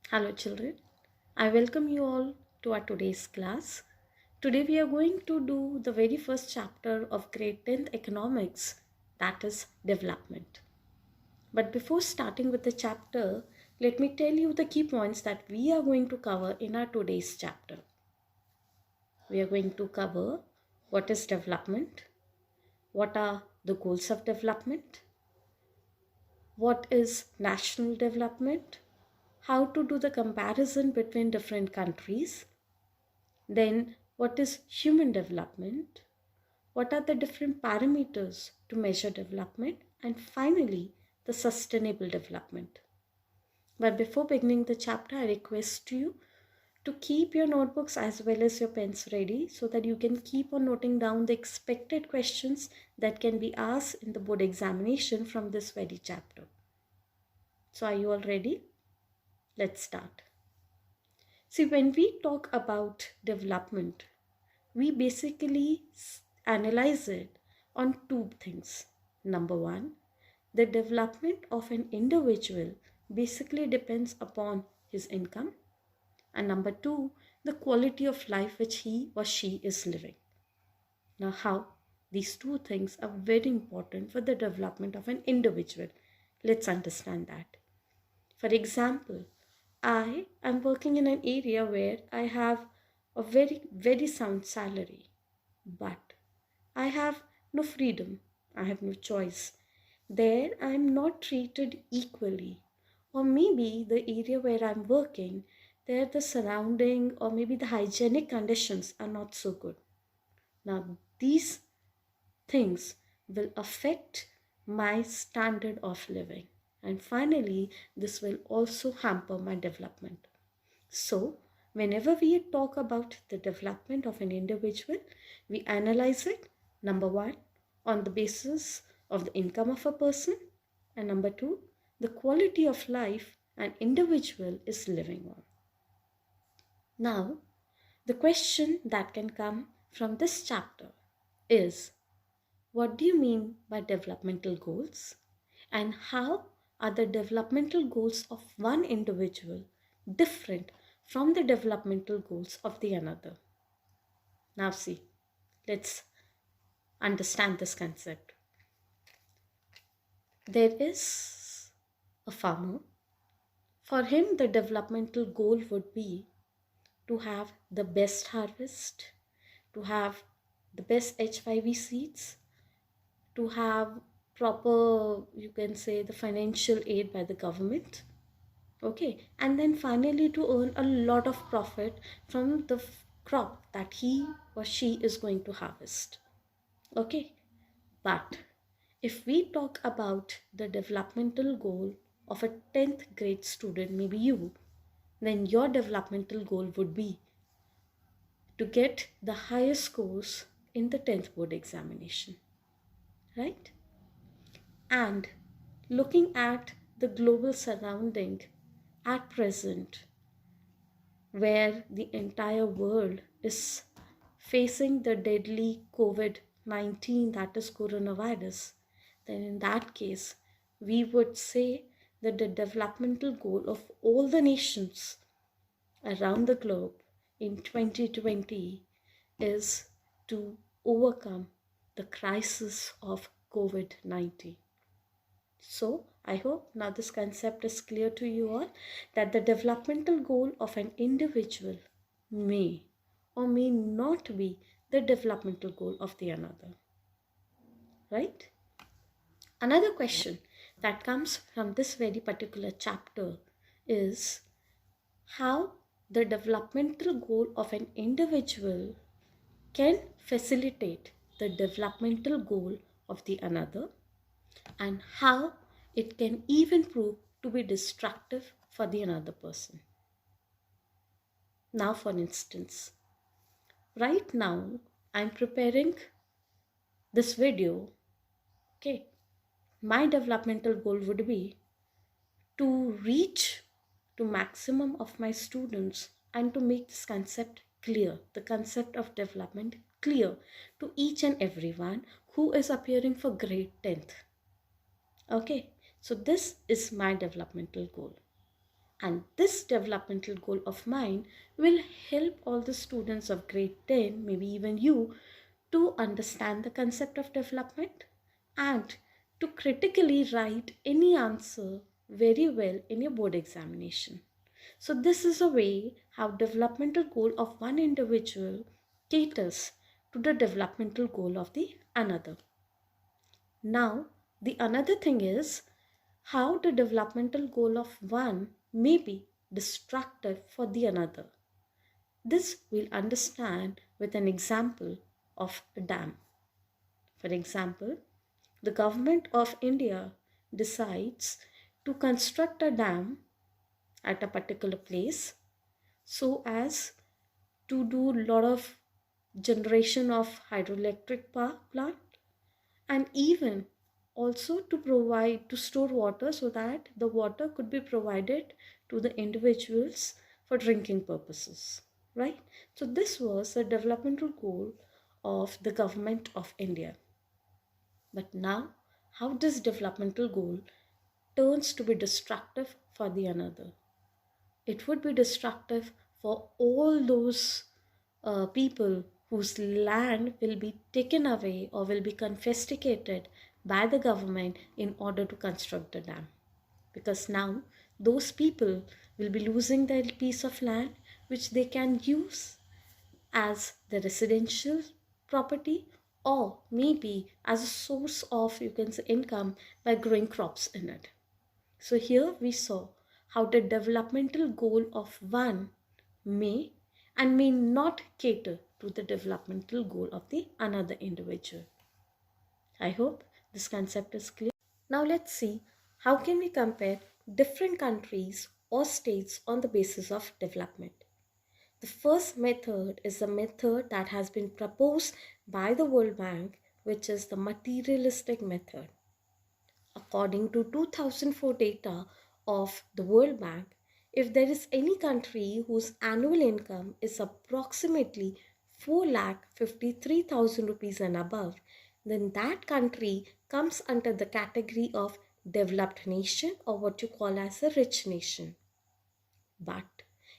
Hello children, I welcome you all to our today's class. Today we are going to do the very first chapter of grade 10th economics, that is development. But before starting with the chapter, let me tell you the key points that we are going to cover in our today's chapter. We are going to cover what is development, what are the goals of development, what is national development, how to do the comparison between different countries. Then, what is human development? What are the different parameters to measure development? And finally, the sustainable development. But before beginning the chapter, I request you to keep your notebooks as well as your pens ready so that you can keep on noting down the expected questions that can be asked in the board examination from this very chapter. So, are you all ready? Let's start. See, when we talk about development, we basically analyze it on two things. Number one, the development of an individual basically depends upon his income. And number two, the quality of life which he or she is living. Now, how? These two things are very important for the development of an individual. Let's understand that. For example, I am working in an area where I have a very sound salary, but I have no freedom, I have no choice. There I am not treated equally. Or maybe the area where I'm working, there the surrounding or maybe the hygienic conditions are not so good. Now, these things will affect my standard of living. And finally, this will also hamper my development. So, whenever we talk about the development of an individual, we analyze it, number one, on the basis of the income of a person, and number two, the quality of life an individual is living on. Now, the question that can come from this chapter is, what do you mean by developmental goals? And how are the developmental goals of one individual different from the developmental goals of the another? Now, see, let's understand this concept. There is a farmer. For him, the developmental goal would be to have the best harvest, to have the best H5V seeds, to have proper, you can say, the financial aid by the government. Okay, and then finally to earn a lot of profit from the crop that he or she is going to harvest. Okay, but if we talk about the developmental goal of a 10th grade student, maybe you, then your developmental goal would be to get the highest scores in the 10th board examination, right? And looking at the global surrounding at present, where the entire world is facing the deadly COVID-19, that is coronavirus, then in that case, we would say that the developmental goal of all the nations around the globe in 2020 is to overcome the crisis of COVID-19. So, I hope now this concept is clear to you all, that the developmental goal of an individual may or may not be the developmental goal of the another. Right? Another question that comes from this very particular chapter is how the developmental goal of an individual can facilitate the developmental goal of the another, and how it can even prove to be destructive for the another person. Now, for instance, right now I'm preparing this video. Okay, my developmental goal would be to reach to maximum of my students and to make this concept clear, the concept of development clear to each and everyone who is appearing for grade 10th. Okay, so this is my developmental goal. And this developmental goal of mine will help all the students of grade 10, maybe even you, to understand the concept of development and to critically write any answer very well in your board examination. So this is a way how developmental goal of one individual caters to the developmental goal of the another. Now, the another thing is how the developmental goal of one may be destructive for the another. This we'll understand with an example of a dam. For example, the government of India decides to construct a dam at a particular place so as to do a lot of generation of hydroelectric power plant, and even also to provide to store water so that the water could be provided to the individuals for drinking purposes, right? So this was a developmental goal of the government of India. But now how this developmental goal turns to be destructive for the another. It would be destructive for all those people whose land will be taken away or will be confiscated by the government in order to construct the dam. Because now those people will be losing their piece of land which they can use as the residential property or maybe as a source of, you can say, income by growing crops in it. So here we saw how the developmental goal of one may and may not cater to the developmental goal of the another individual. I hope this concept is clear. Now let's see how can we compare different countries or states on the basis of development. The first method is the method that has been proposed by the World Bank, which is the materialistic method. According to 2004 data of the World Bank, if there is any country whose annual income is approximately 4,53,000 rupees and above, then that country comes under the category of developed nation or what you call as a rich nation. But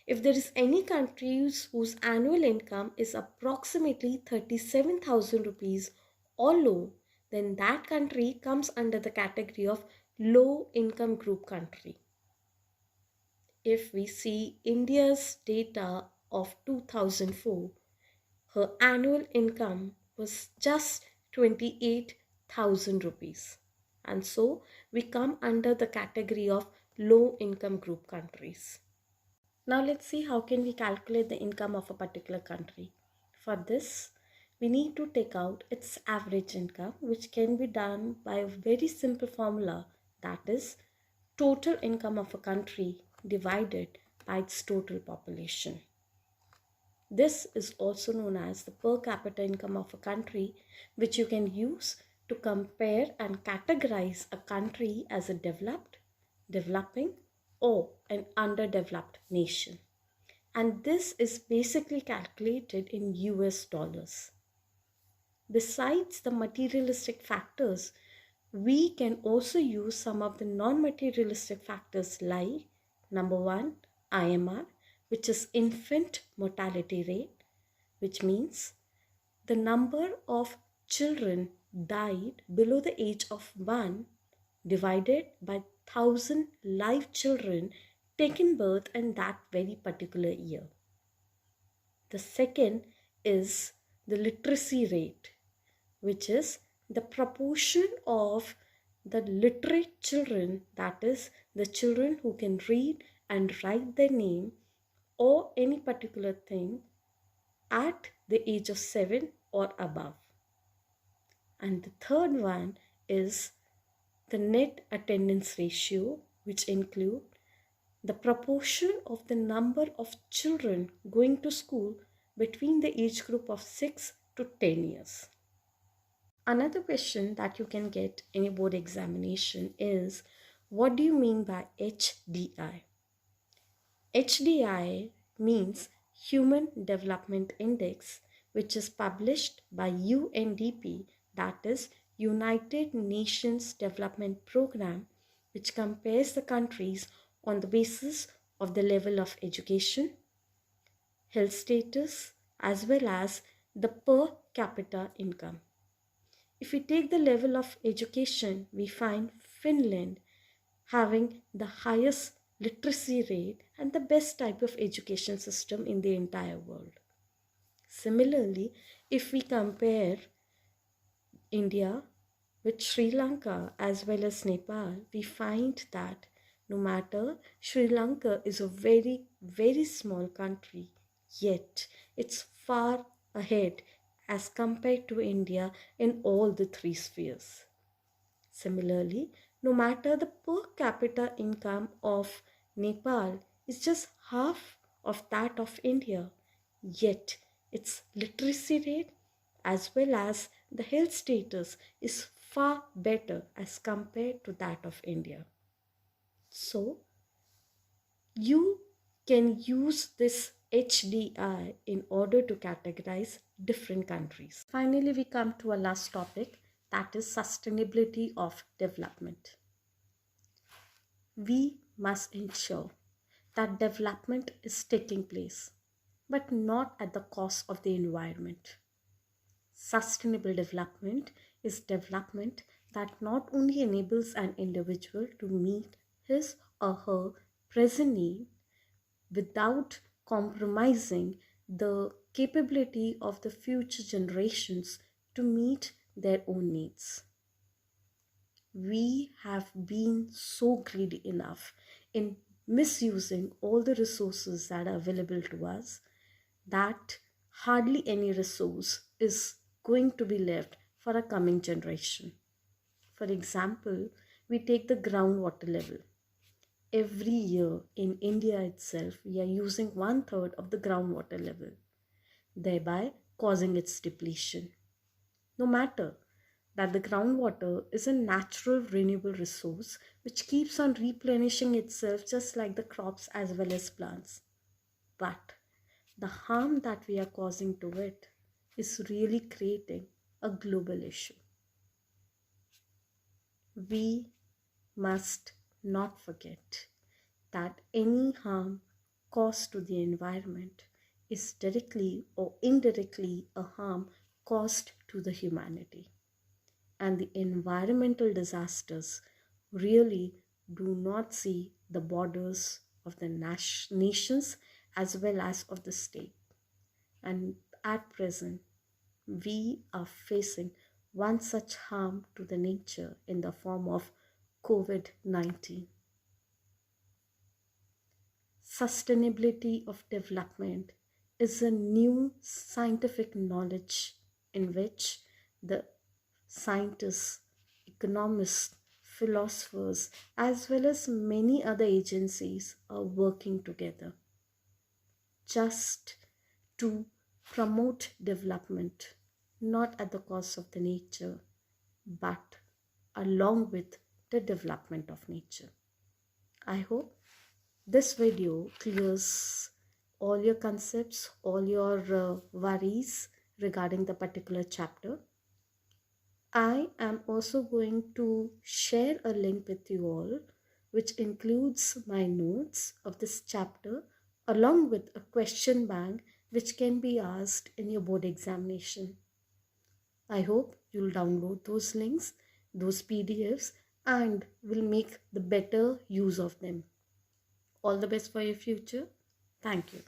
if there is any countries whose annual income is approximately 37,000 rupees or low, then that country comes under the category of low income group country. If we see India's data of 2004, her annual income was just 28,000 rupees. And so we come under the category of low income group countries. Now let's see how can we calculate the income of a particular country. For this, we need to take out its average income, which can be done by a very simple formula, that is total income of a country divided by its total population. This is also known as the per capita income of a country, which you can use to compare and categorize a country as a developed, developing, or an underdeveloped nation. And this is basically calculated in US dollars. Besides the materialistic factors, we can also use some of the non-materialistic factors like number one, IMR, which is infant mortality rate, which means the number of children died below the age of 1 divided by 1,000 live children taken birth in that very particular year. The second is the literacy rate, which is the proportion of the literate children, that is the children who can read and write their name or any particular thing at the age of 7 or above. And the third one is the net attendance ratio, which include the proportion of the number of children going to school between the age group of 6 to 10 years. Another question that you can get in a board examination is, what do you mean by HDI? HDI means Human Development Index, which is published by UNDP, that is United Nations Development Program, which compares the countries on the basis of the level of education, health status, as well as the per capita income. If we take the level of education, we find Finland having the highest literacy rate and the best type of education system in the entire world. Similarly, if we compare India with Sri Lanka as well as Nepal, we find that no matter Sri Lanka is a very, very small country, yet it's far ahead as compared to India in all the three spheres. Similarly, no matter the per capita income of Nepal is just half of that of India, yet its literacy rate as well as the health status is far better as compared to that of India. So, you can use this HDI in order to categorize different countries. Finally, we come to our last topic, that is sustainability of development. We must ensure that development is taking place, but not at the cost of the environment. Sustainable development is development that not only enables an individual to meet his or her present need without compromising the capability of the future generations to meet their own needs. We have been so greedy enough in misusing all the resources that are available to us that hardly any resource is going to be left for a coming generation. For example, we take the groundwater level. Every year in India itself, we are using 1/3 of the groundwater level, thereby causing its depletion. No matter that the groundwater is a natural renewable resource which keeps on replenishing itself just like the crops as well as plants. But the harm that we are causing to it is really creating a global issue. We must not forget that any harm caused to the environment is directly or indirectly a harm caused to the humanity. And the environmental disasters really do not see the borders of the nations as well as of the state. And at present, we are facing one such harm to the nature in the form of COVID-19. Sustainability of development is a new scientific knowledge in which the scientists, economists, philosophers, as well as many other agencies are working together just to promote development, not at the cost of the nature, but along with the development of nature. I hope this video clears all your concepts, all your worries regarding the particular chapter. I am also going to share a link with you all which includes my notes of this chapter along with a question bank which can be asked in your board examination. I hope you'll download those links, those PDFs, and will make the better use of them. All the best for your future. Thank you.